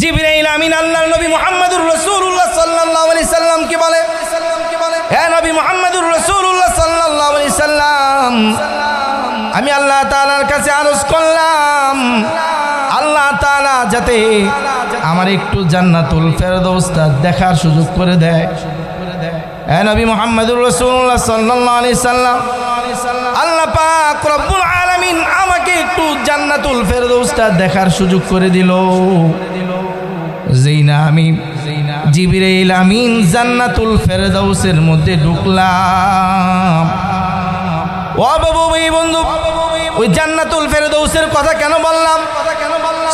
জিবরাইল আমিন আল্লাহর নবী মুহাম্মদুর রাসূলুল্লাহ সাল্লাল্লাহু আলাইহি সাল্লাম কি বলে, হে নবী মুহাম্মদুর রাসূলুল্লাহ সাল্লাল্লাহু আলাইহি সাল্লাম, আমি আল্লাহ তাআলার কাছে আরজ করলাম আল্লাহ তাআলা যাতে আমার একটু জান্নাতুল ফেরদৌসটা দেখার সুযোগ করে দেয়। হে নবী মুহাম্মদুর রাসূলুল্লাহ সাল্লাল্লাহু আলাইহি সাল্লাম, আল্লাহ পাক রব্বুল আলামিন আমাকে একটু জান্নাতুল ফেরদৌসটা দেখার সুযোগ করে দিল। যেই না আমি জিবরাইল আমিন জান্নাতুল ফেরদৌসের মধ্যে ঢুকলাম। ও বাবু ভাই বন্ধু, ওই জান্নাতুল ফেরদৌসের কথা কেন বললাম?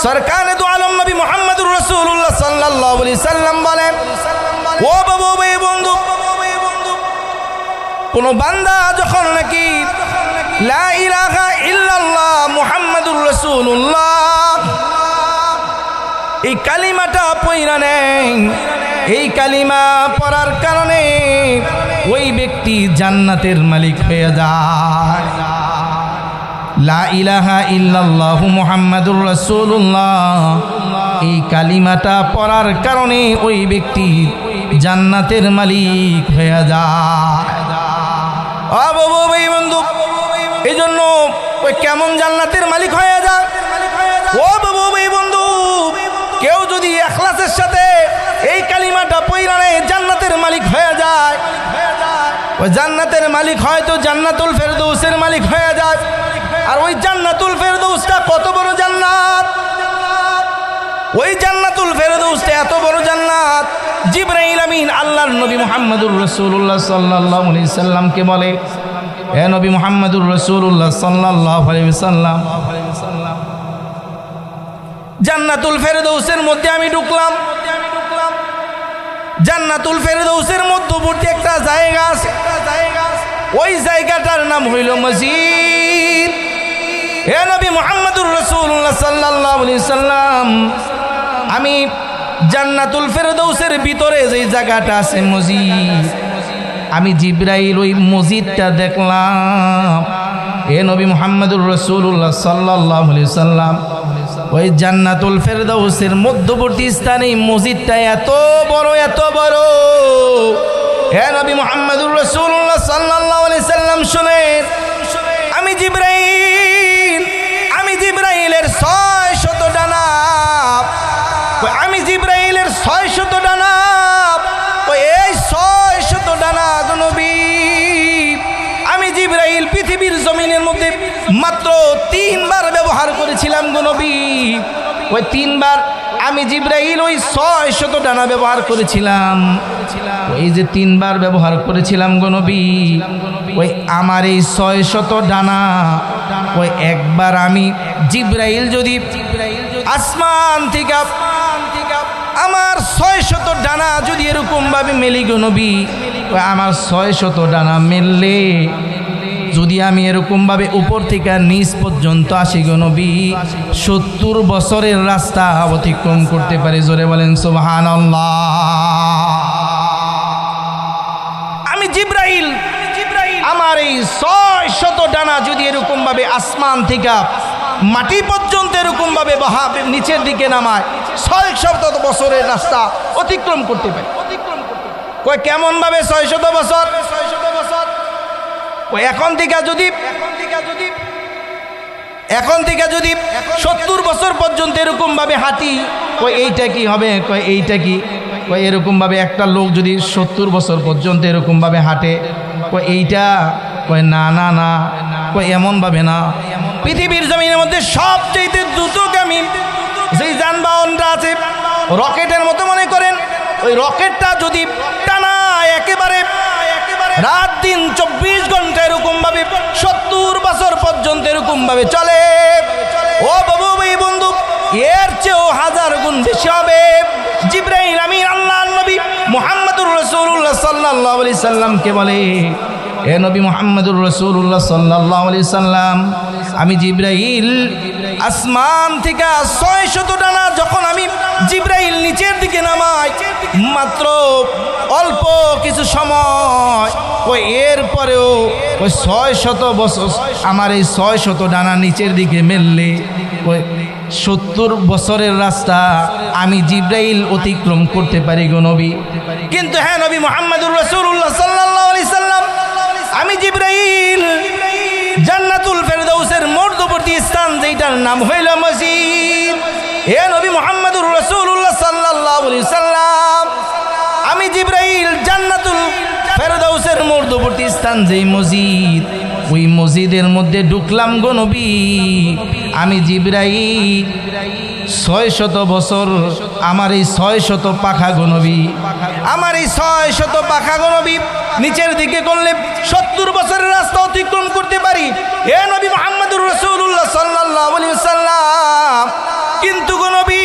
সরকারে দু আলম নবী মুহাম্মদুর রাসূলুল্লাহ সাল্লাল্লাহু আলাইহি সাল্লাম বলেন, ও বাবু ভাই বন্ধু, কোন বান্দা যখন নাকি লা ইলাহা ইল্লাল্লাহ মুহাম্মাদুর রাসূলুল্লাহ এই কালিমাটা পড়া নেই, এই কালিমা পড়ার কারণে ওই ব্যক্তি জান্নাতের মালিক হয়ে যায়। লা ইলাহা ইল্লাল্লাহ মুহাম্মাদুর রাসূলুল্লাহ এই কালিমাটা পড়ার কারণে ওই ব্যক্তি জান্নাতের মালিক হয়ে যায়। বন্ধু, এই জন্য ওই কেমন জান্নাতের মালিক হয়ে যায়? ও বাবু বন্ধু, কেউ যদি ইখলাসের সাথে এই কালিমাটা পড়া নেয় জান্নাতের মালিক হয়ে যায়। ওই জান্নাতের মালিক হয়তো জান্নাতুল ফেরদৌসের মালিক হয়ে যায়। আর ওই জান্নাতুল ফেরদৌসটা কত বড় জান্নাত! ওই জান্নাতুল ফেরদৌসটা এত বড় জান্নাত, জিবরাইল আমিন আল্লাহর নবী মুহাম্মদুর রাসূলুল্লাহ সাল্লাল্লাহু আলাইহি সাল্লামকে বলে, হে নবী মুহাম্মদুর রাসূলুল্লাহ সাল্লাল্লাহু আলাইহি সাল্লাম, জান্নাতুল ফেরদৌসের মধ্যে আমি ঢুকলাম। জান্নাতুল ফেরদৌসের মধ্যবর্তী একটা জায়গা আছে, ওই জায়গাটার নাম হইল মসজিদ। হে নবী মুহাম্মদুর রাসূলুল্লাহ সাল্লাল্লাহু আলাইহি সাল্লাম, আমি জান্নাতুল ফেরদৌসের ভিতরে যে জায়গাটা আছে মসজিদ, আমি জিবরাইল ওই মসজিদটা দেখলাম। হে নবী মুহাম্মদুর রাসূলুল্লাহ সাল্লাল্লাহু আলাইহি সাল্লাম, ওই জান্নাতুল ফেরদৌসের মধ্যবর্তী স্থানে মসজিদটা এত বড় এত বড়। হে নবী মুহাম্মদুর রাসূলুল্লাহ সাল্লাল্লাহু আলাইহি সাল্লাম, শুনেন, আমি জিবরাইলের 600 ডানা, আমি জিবরাইলের 600 ডানা, এই 600 ডানা নবী আমি জিবরাইল পৃথিবীর জমিনের মধ্যে মাত্র 3 বার ব্যবহার করেছিলাম গো নবী। ওই 3 বার আমি জিবরাইল ওই 600 ডানা ব্যবহার করেছিলাম। ওই যে 3 বার ব্যবহার করেছিলাম গো নবী, ওই আমার এই 600 ডানা, ওই একবার আমি জিবরাইল যদি আসমান থেকে আমার 600 ডানা যদি এরকম ভাবে মেলি গো নবী, আমার 600 ডানা মেললে যদি আমি এরকম ভাবে উপর থেকে নিচ পর্যন্ত আসি গো নবী, 70 বছরের রাস্তা অতিক্রম করতে পারি। জোরে বলেন সুবহানাল্লাহ। আমি জিবরাইল আমার এই 600 ডানা যদি এরকম ভাবে আসমান থেকে মাটি পর্যন্ত এরকম ভাবে নিচের দিকে নামায়, 600 বছরের রাস্তা অতিক্রম করতে পারে। কই কেমন ভাবে 600 বছর? ওই এখন থেকে যদি 70 বছর পর্যন্ত এরকম ভাবে হাঁটি, কই এইটা কি হবে? কই এইটা কি? কই এরকম ভাবে একটা লোক যদি 70 বছর পর্যন্ত এরকম ভাবে হাঁটে, কই এইটা? কই না না না, কই এমন ভাবে না। পৃথিবীর জমিনের মধ্যে সবচেয়ে দ্রুতগামী যে যানবাহনটা আছে, রকেটের মতো মনে করেন, ওই রকেটটা যদি টানা একেবারে রাত দিন 24 ঘন্টা এরকম ভাবে 70 বছর পর্যন্ত এরকম ভাবে চলে, ও বাবু ভাই বন্ধু, এর চেয়েও 1000 গুণ বেশি হবে। জিবরাইল আমিন আল্লাহর নবী মুহাম্মদুর রাসূলুল্লাহ সাল্লাল্লাহু আলাইহি সাল্লামকে বলে, হে নবী মুহাম্মদুর রাসূলুল্লাহ সাল্লাল্লাহু আলাইহি সাল্লাম, আমি জিবরাইল আসমান থেকে 600 ডানা যখন আমি জিবরাইল নিচের দিকে নামাই, মাত্র অল্প কিছু সময়, ওই এরপরেও ওই 600 বছর আমার এই 600 ডানা নিচের দিকে মেললে ওই 70 বছরের রাস্তা আমি জিব্রাইল অতিক্রম করতে পারি গো নবী। কিন্তু হ্যাঁ নবী মুহাম্মদুর রাসূলুল্লাহ সাল্লাল্লাহু আলাইহি সাল্লাম, আমি জিব্রাইল জান্নাতুল ফেরদাউসের মধ্যবর্তী স্থান যেটার নাম হইল মসজিদ, হে নবী মুহাম্মদুর রাসূলুল্লাহ সাল্লাল্লাহু আলাইহি সাল্লাম, আমি জিব্রাইল জান্নাতুল ফেরদাউসের মধ্যবর্তী স্থান যেই মসজিদ, ওই মসজিদের মধ্যে ঢুকলাম গো নবী। আমি জিব্রাইল 600 বছর আমার এই 600 পাখা গো নবী, আমার এই 600 পাখা গো নবী নিচের দিকে করলে 70 বছরের রাস্তা অতিক্রম করতে পারি হে নবী মুহাম্মদুর রাসূলুল্লাহ সাল্লাল্লাহু আলাইহি সাল্লাম। কিন্তু গো নবী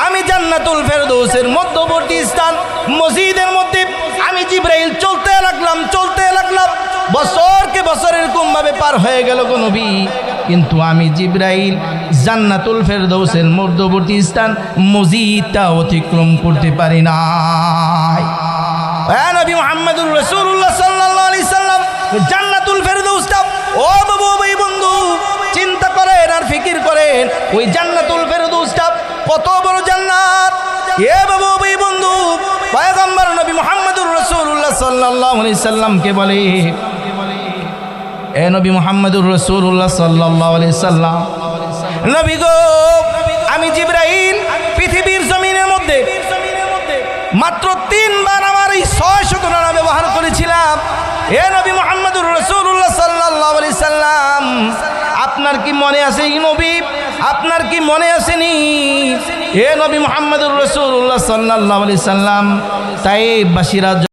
আমি জান্নাতুল ফেরদৌসের মধ্যবর্তী স্থান মসজিদের মধ্যে আমি জিব্রাইল চলতে লাগলাম বছরকে বছর এরকম ভাবে পার হয়ে গেল গো নবী, কিন্তু আমি জিব্রাইল জান্নাতুল ফেরদৌসের মধ্যবর্তী স্থান মসজিদটা অতিক্রম করতে পারি না। হে নবী মুহাম্মদুর রাসূলুল্লাহ সাল্লাল্লাহু আলাইহি সাল্লাম, জান্নাতুল ফেরদৌসটা ও বাবু ভাই বন্ধু চিন্তা করেন আর ফিকির করেন, ওই জান্নাতুল ফেরদৌসটা কত বড় জান্নাত। এ বাবু ভাই বন্ধু পয়গম্বর নবী মুহাম্মদুর রাসূলুল্লাহ সাল্লাল্লাহু আলাইহি সাল্লামকে বলে, এ নবী মুহাম্মদুর রাসূলুল্লাহ সাল্লাল্লাহু আলাইহি সাল্লাম, নবী গো আমি জিব্রাইল পৃথিবীর জমিনের মধ্যে মাত্র 3 বার আমার এই 600 নাম ব্যবহার করেছিলাম। হে নবী মুহাম্মদুর রাসূলুল্লাহ সাল্লাল্লাহু আলাইহি সাল্লাম, আপনার কি মনে আছে নবী, আপনার কি মনে আসেনি? হে নবী মুহাম্মদুর রাসূলুল্লাহ সাল্লাল্লাহু আলাইহি সাল্লাম, তাইবাসীরা